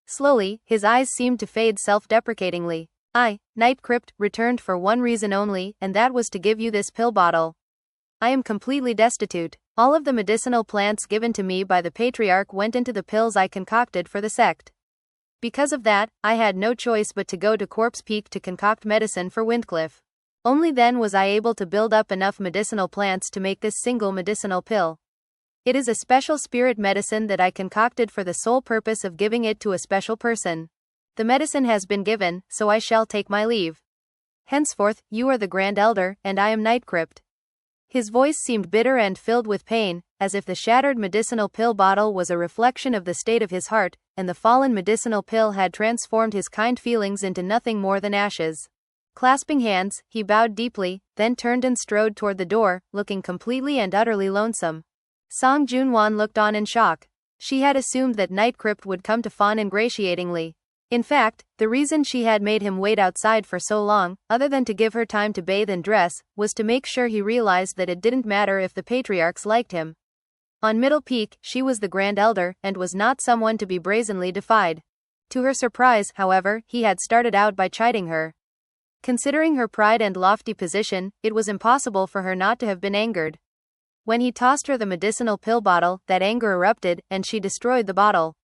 Slowly, his eyes seemed to fade self-deprecatingly. "I, Night Crypt, returned for one reason only, and that was to give you this pill bottle. I am completely destitute. All of the medicinal plants given to me by the patriarch went into the pills I concocted for the sect. Because of that, I had no choice but to go to Corpse Peak to concoct medicine for Windcliff. Only then was I able to build up enough medicinal plants to make this single medicinal pill. It is a special spirit medicine that I concocted for the sole purpose of giving it to a special person. The medicine has been given, so I shall take my leave. Henceforth, you are the Grand Elder, and I am Night Crypt." His voice seemed bitter and filled with pain, as if the shattered medicinal pill bottle was a reflection of the state of his heart, and the fallen medicinal pill had transformed his kind feelings into nothing more than ashes. Clasping hands, he bowed deeply, then turned and strode toward the door, looking completely and utterly lonesome. Song Junwan looked on in shock. She had assumed that Night Crypt would come to fawn ingratiatingly. In fact, the reason she had made him wait outside for so long, other than to give her time to bathe and dress, was to make sure he realized that it didn't matter if the patriarchs liked him. On Middle Peak, she was the Grand Elder, and was not someone to be brazenly defied. To her surprise, however, he had started out by chiding her. Considering her pride and lofty position, it was impossible for her not to have been angered. When he tossed her the medicinal pill bottle, that anger erupted, and she destroyed the bottle.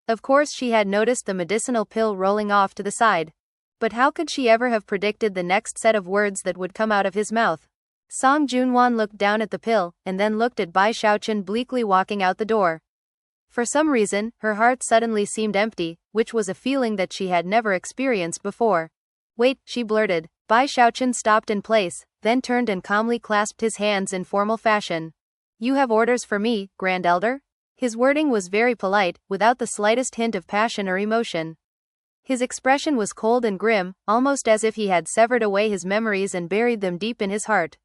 Of course she had noticed the medicinal pill rolling off to the side. But how could she ever have predicted the next set of words that would come out of his mouth? Song Junwan looked down at the pill, and then looked at Bai Xiaochun bleakly walking out the door. For some reason, her heart suddenly seemed empty, which was a feeling that she had never experienced before. "Wait," she blurted. Bai Xiaochun stopped in place, then turned and calmly clasped his hands in formal fashion. "You have orders for me, Grand Elder?" His wording was very polite, without the slightest hint of passion or emotion. His expression was cold and grim, almost as if he had severed away his memories and buried them deep in his heart.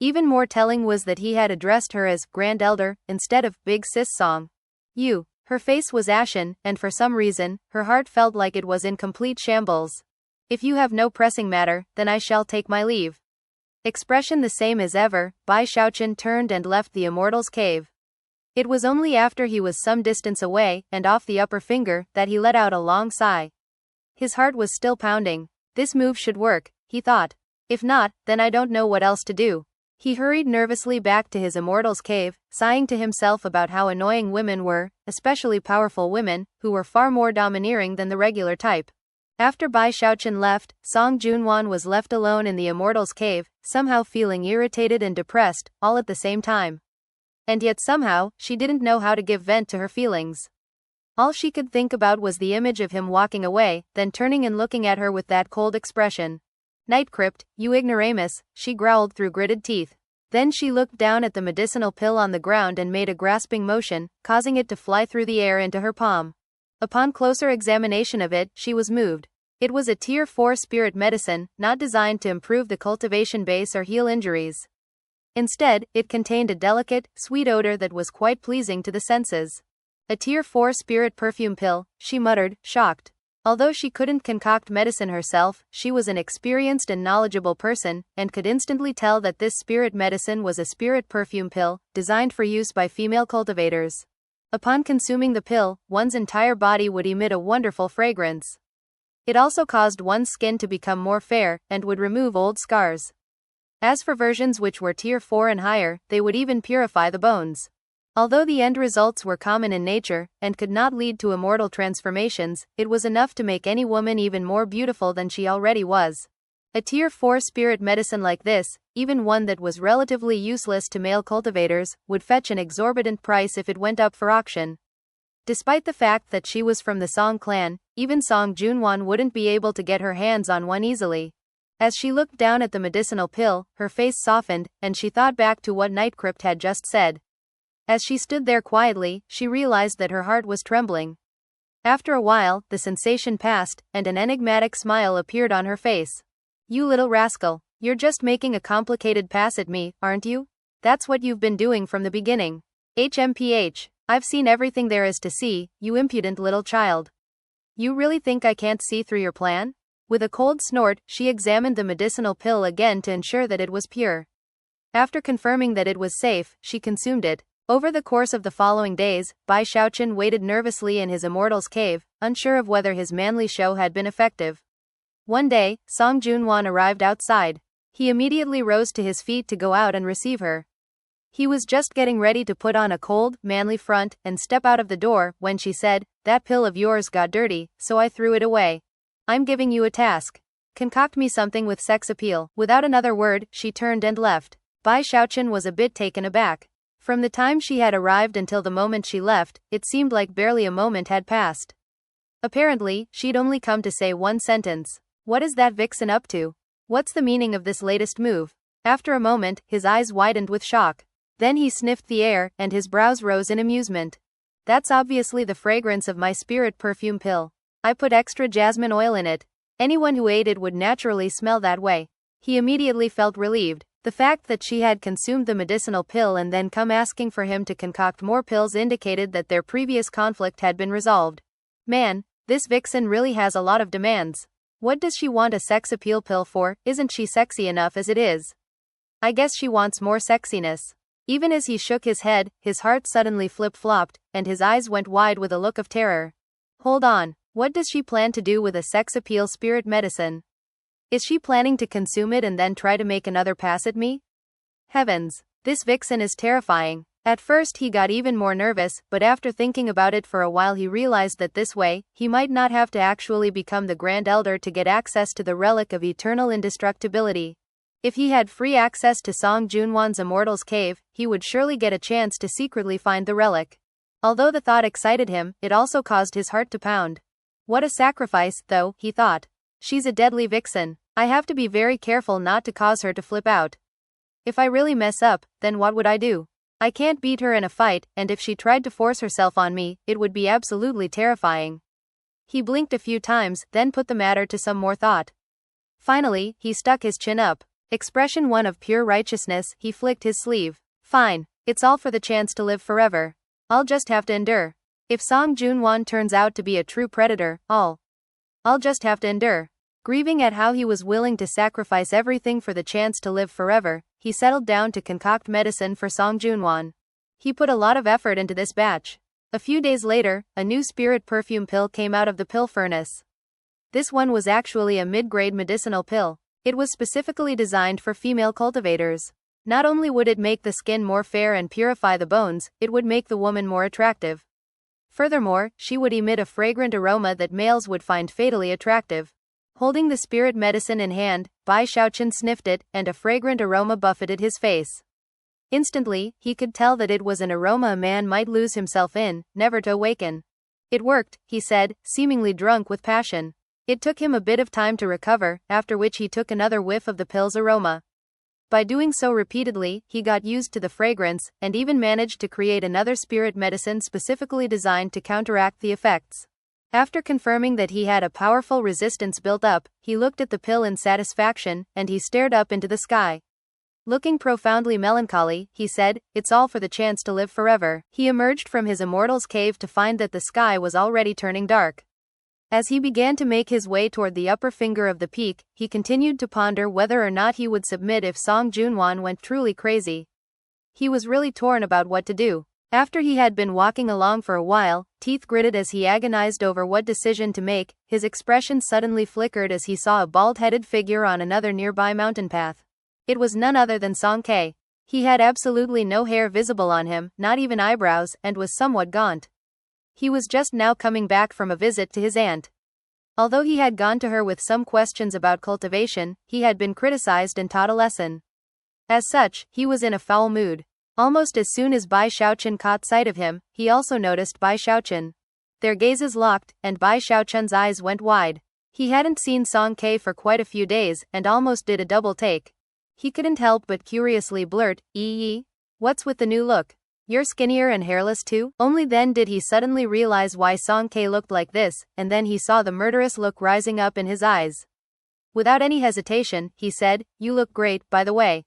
Even more telling was that he had addressed her as Grand Elder, instead of Big Sis Song. "You." Her face was ashen, and for some reason, her heart felt like it was in complete shambles. "If you have no pressing matter, then I shall take my leave." Expression the same as ever, Bai Xiaochun turned and left the Immortals' cave. It was only after he was some distance away, and off the upper finger, that he let out a long sigh. His heart was still pounding. This move should work, he thought. If not, then I don't know what else to do. He hurried nervously back to his Immortals' cave, sighing to himself about how annoying women were, especially powerful women, who were far more domineering than the regular type. After Bai Xiaochun left, Song Junwan was left alone in the Immortals' cave, somehow feeling irritated and depressed, all at the same time. And yet somehow, she didn't know how to give vent to her feelings. All she could think about was the image of him walking away, then turning and looking at her with that cold expression. "Night Crypt, you ignoramus," she growled through gritted teeth. Then she looked down at the medicinal pill on the ground and made a grasping motion, causing it to fly through the air into her palm. Upon closer examination of it, she was moved. It was a Tier 4 spirit medicine, not designed to improve the cultivation base or heal injuries. Instead, it contained a delicate, sweet odor that was quite pleasing to the senses. "A Tier 4 spirit perfume pill," she muttered, shocked. Although she couldn't concoct medicine herself, she was an experienced and knowledgeable person, and could instantly tell that this spirit medicine was a spirit perfume pill, designed for use by female cultivators. Upon consuming the pill, one's entire body would emit a wonderful fragrance. It also caused one's skin to become more fair, and would remove old scars. As for versions which were Tier 4 and higher, they would even purify the bones. Although the end results were common in nature, and could not lead to immortal transformations, it was enough to make any woman even more beautiful than she already was. A Tier 4 spirit medicine like this, even one that was relatively useless to male cultivators, would fetch an exorbitant price if it went up for auction. Despite the fact that she was from the Song clan, even Song Junwan wouldn't be able to get her hands on one easily. As she looked down at the medicinal pill, her face softened, and she thought back to what Nightcrypt had just said. As she stood there quietly, she realized that her heart was trembling. After a while, the sensation passed, and an enigmatic smile appeared on her face. "You little rascal, you're just making a complicated pass at me, aren't you? That's what you've been doing from the beginning. HMPH, I've seen everything there is to see, you impudent little child. You really think I can't see through your plan?" With a cold snort, she examined the medicinal pill again to ensure that it was pure. After confirming that it was safe, she consumed it. Over the course of the following days, Bai Xiaochun waited nervously in his immortal's cave, unsure of whether his manly show had been effective. One day, Song Junwan arrived outside. He immediately rose to his feet to go out and receive her. He was just getting ready to put on a cold, manly front and step out of the door when she said, "That pill of yours got dirty, so I threw it away. I'm giving you a task. Concoct me something with sex appeal." Without another word, she turned and left. Bai Xiaochun was a bit taken aback. From the time she had arrived until the moment she left, it seemed like barely a moment had passed. Apparently, she'd only come to say one sentence. What is that vixen up to? What's the meaning of this latest move? After a moment, his eyes widened with shock. Then he sniffed the air, and his brows rose in amusement. "That's obviously the fragrance of my spirit perfume pill. I put extra jasmine oil in it. Anyone who ate it would naturally smell that way." He immediately felt relieved. The fact that she had consumed the medicinal pill and then come asking for him to concoct more pills indicated that their previous conflict had been resolved. Man, this vixen really has a lot of demands. What does she want a sex appeal pill for? Isn't she sexy enough as it is? I guess she wants more sexiness. Even as he shook his head, his heart suddenly flip-flopped, and his eyes went wide with a look of terror. Hold on, what does she plan to do with a sex appeal spirit medicine? Is she planning to consume it and then try to make another pass at me? Heavens, this vixen is terrifying. At first he got even more nervous, but after thinking about it for a while he realized that this way, he might not have to actually become the Grand Elder to get access to the relic of eternal indestructibility. If he had free access to Song Junwan's immortal's cave, he would surely get a chance to secretly find the relic. Although the thought excited him, it also caused his heart to pound. What a sacrifice, though, he thought. She's a deadly vixen. I have to be very careful not to cause her to flip out. If I really mess up, then what would I do? I can't beat her in a fight, and if she tried to force herself on me, it would be absolutely terrifying. He blinked a few times, then put the matter to some more thought. Finally, he stuck his chin up. Expression one of pure righteousness, he flicked his sleeve. Fine. It's all for the chance to live forever. I'll just have to endure. If Song Junwan turns out to be a true predator, I'll just have to endure. Grieving at how he was willing to sacrifice everything for the chance to live forever, he settled down to concoct medicine for Song Junwan. He put a lot of effort into this batch. A few days later, a new spirit perfume pill came out of the pill furnace. This one was actually a mid-grade medicinal pill. It was specifically designed for female cultivators. Not only would it make the skin more fair and purify the bones, it would make the woman more attractive. Furthermore, she would emit a fragrant aroma that males would find fatally attractive. Holding the spirit medicine in hand, Bai Xiaochun sniffed it, and a fragrant aroma buffeted his face. Instantly, he could tell that it was an aroma a man might lose himself in, never to awaken. It worked, he said, seemingly drunk with passion. It took him a bit of time to recover, after which he took another whiff of the pill's aroma. By doing so repeatedly, he got used to the fragrance, and even managed to create another spirit medicine specifically designed to counteract the effects. After confirming that he had a powerful resistance built up, he looked at the pill in satisfaction, and he stared up into the sky. Looking profoundly melancholy, he said, "It's all for the chance to live forever." He emerged from his immortal's cave to find that the sky was already turning dark. As he began to make his way toward the upper finger of the peak, he continued to ponder whether or not he would submit if Song Junwan went truly crazy. He was really torn about what to do. After he had been walking along for a while, teeth gritted as he agonized over what decision to make, his expression suddenly flickered as he saw a bald-headed figure on another nearby mountain path. It was none other than Song Ke. He had absolutely no hair visible on him, not even eyebrows, and was somewhat gaunt. He was just now coming back from a visit to his aunt. Although he had gone to her with some questions about cultivation, he had been criticized and taught a lesson. As such, he was in a foul mood. Almost as soon as Bai Xiaochun caught sight of him, he also noticed Bai Xiaochun. Their gazes locked, and Bai Xiaochun's eyes went wide. He hadn't seen Song Ke for quite a few days, and almost did a double take. He couldn't help but curiously blurt, "Ee, what's with the new look? You're skinnier and hairless too?" Only then did he suddenly realize why Song Ke looked like this, and then he saw the murderous look rising up in his eyes. Without any hesitation, he said, "You look great, by the way.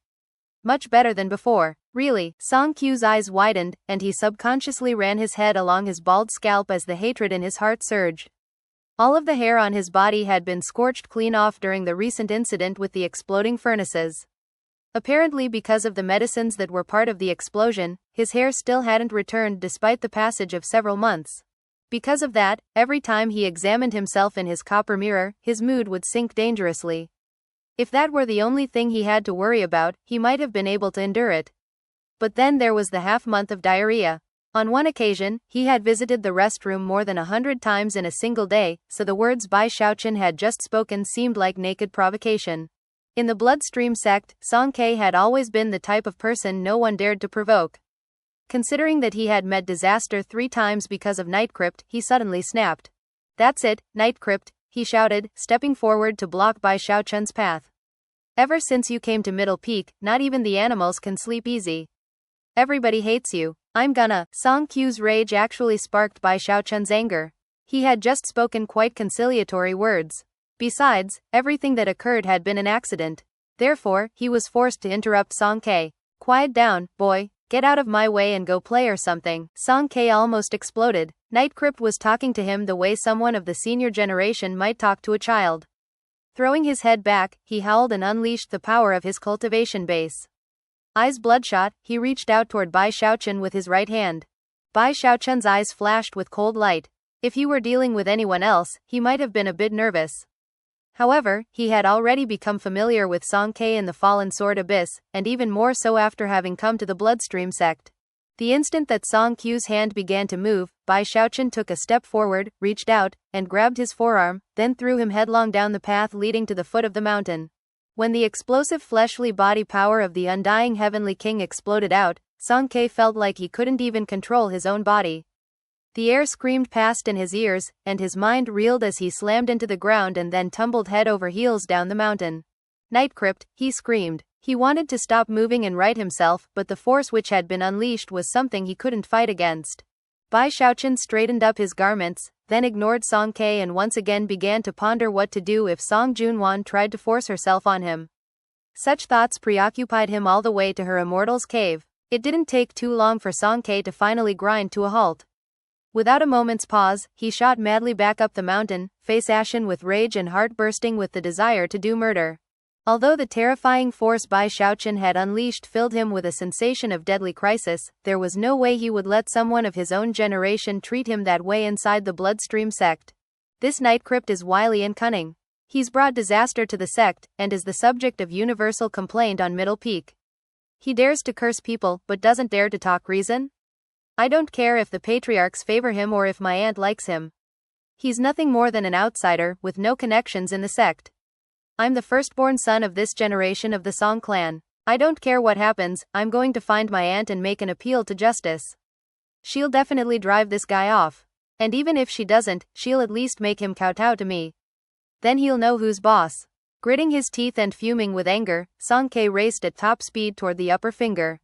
Much better than before." Really, Song Ke's eyes widened, and he subconsciously ran his head along his bald scalp as the hatred in his heart surged. All of the hair on his body had been scorched clean off during the recent incident with the exploding furnaces. Apparently because of the medicines that were part of the explosion, his hair still hadn't returned despite the passage of several months. Because of that, every time he examined himself in his copper mirror, his mood would sink dangerously. If that were the only thing he had to worry about, he might have been able to endure it. But then there was the half-month of diarrhea. On one occasion, he had visited the restroom more than 100 times in a single day, so the words Bai Xiaochun had just spoken seemed like naked provocation. In the bloodstream sect, Song Ke had always been the type of person no one dared to provoke. Considering that he had met disaster 3 times because of Night Crypt, he suddenly snapped. "That's it, Night Crypt," he shouted, stepping forward to block Bai Xiaochun's path. "Ever since you came to Middle Peak, not even the animals can sleep easy. Everybody hates you. I'm gonna..." Song Ke's rage actually sparked Bai Xiaochun's anger. He had just spoken quite conciliatory words. Besides, everything that occurred had been an accident. Therefore, he was forced to interrupt Song Ke. "Quiet down, boy. Get out of my way and go play or something." Song Ke almost exploded. Night Crypt was talking to him the way someone of the senior generation might talk to a child. Throwing his head back, he howled and unleashed the power of his cultivation base. Eyes bloodshot, he reached out toward Bai Xiaochun with his right hand. Bai Xiaochun's eyes flashed with cold light. If he were dealing with anyone else, he might have been a bit nervous. However, he had already become familiar with Song Ke in the Fallen Sword Abyss, and even more so after having come to the Bloodstream sect. The instant that Song Ke's hand began to move, Bai Xiaochun took a step forward, reached out, and grabbed his forearm, then threw him headlong down the path leading to the foot of the mountain. When the explosive fleshly body power of the undying Heavenly King exploded out, Song Ke felt like he couldn't even control his own body. The air screamed past in his ears, and his mind reeled as he slammed into the ground and then tumbled head over heels down the mountain. "Night Crypt," he screamed. He wanted to stop moving and right himself, but the force which had been unleashed was something he couldn't fight against. Bai Xiaochun straightened up his garments, then ignored Song Ke and once again began to ponder what to do if Song Junwan tried to force herself on him. Such thoughts preoccupied him all the way to her immortals cave. It didn't take too long for Song Ke to finally grind to a halt. Without a moment's pause, he shot madly back up the mountain, face ashen with rage and heart bursting with the desire to do murder. Although the terrifying force Bai Xiaochun had unleashed filled him with a sensation of deadly crisis, there was no way he would let someone of his own generation treat him that way inside the Bloodstream sect. This Night Crypt is wily and cunning. He's brought disaster to the sect, and is the subject of universal complaint on Middle Peak. He dares to curse people, but doesn't dare to talk reason? I don't care if the patriarchs favor him or if my aunt likes him. He's nothing more than an outsider, with no connections in the sect. I'm the firstborn son of this generation of the Song clan. I don't care what happens, I'm going to find my aunt and make an appeal to justice. She'll definitely drive this guy off. And even if she doesn't, she'll at least make him kowtow to me. Then he'll know who's boss. Gritting his teeth and fuming with anger, Song Ke raced at top speed toward the upper finger.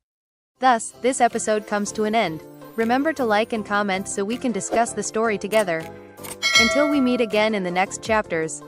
Thus, this episode comes to an end. Remember to like and comment so we can discuss the story together. Until we meet again in the next chapters.